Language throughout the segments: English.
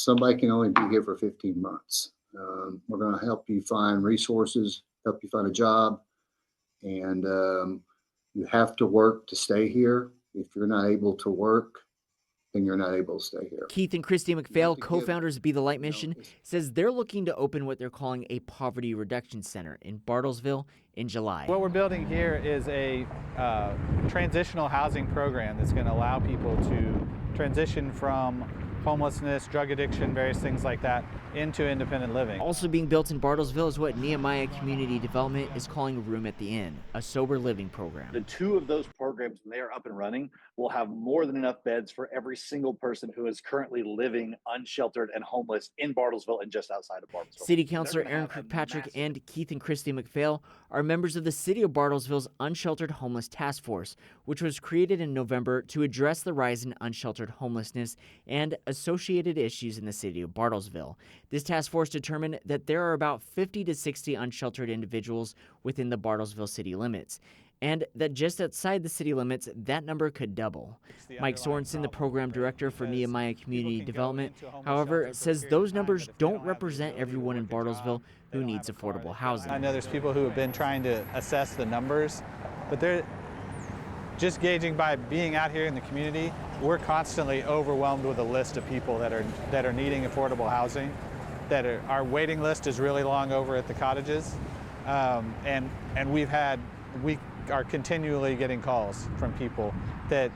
somebody can only be here for 15 months. We're going to help you find resources, help you find a job, and you have to work to stay here. If you're not able to work, then you're not able to stay here. Keith and Christy McPhail, co-founders of Be the Light Mission, says they're looking to open what they're calling a poverty reduction center in Bartlesville in July. What we're building here is a transitional housing program that's going to allow people to transition from homelessness, drug addiction, various things like that, into independent living. Also being built in Bartlesville is what Nehemiah Community Development is calling Room at the Inn, a sober living program. The two of those programs, when they are up and running, will have more than enough beds for every single person who is currently living unsheltered and homeless in Bartlesville and just outside of Bartlesville. City Councilor Aaron Kirkpatrick and Keith and Christy McPhail are members of the City of Bartlesville's Unsheltered Homeless Task Force, which was created in November to address the rise in unsheltered homelessness and associated issues in the city of Bartlesville. This task force determined that there are about 50 to 60 unsheltered individuals within the Bartlesville city limits, and that just outside the city limits, that number could double. Mike Sorenson, the program director for Nehemiah Community Development, however, says those numbers don't represent everyone in Bartlesville who needs affordable housing. I know there's people who have been trying to assess the numbers, but they're just gauging by being out here in the community, we're constantly overwhelmed with a list of people that are needing affordable housing. Our waiting list is really long over at the cottages, and we are continually getting calls from people that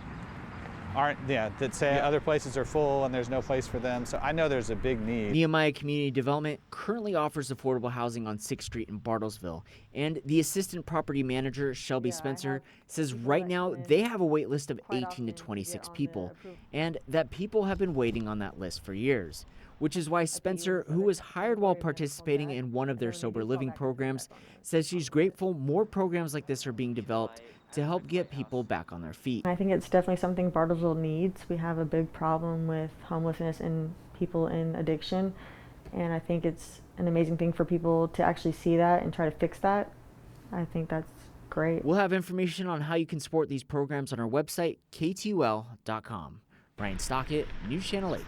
that say other places are full and there's no place for them. So I know there's a big need. Nehemiah Community Development currently offers affordable housing on 6th Street in Bartlesville, and the assistant property manager, Shelbie Spencer, says right now they have a wait list of 18 to 26 people, and that people have been waiting on that list for years. Which is why Spencer, who was hired while participating in one of their sober living programs, says she's grateful more programs like this are being developed to help get people back on their feet. I think it's definitely something Bartlesville needs. We have a big problem with homelessness and people in addiction, and I think it's an amazing thing for people to actually see that and try to fix that. I think that's great. We'll have information on how you can support these programs on our website, KTUL.com. Brian Stockett, News Channel 8.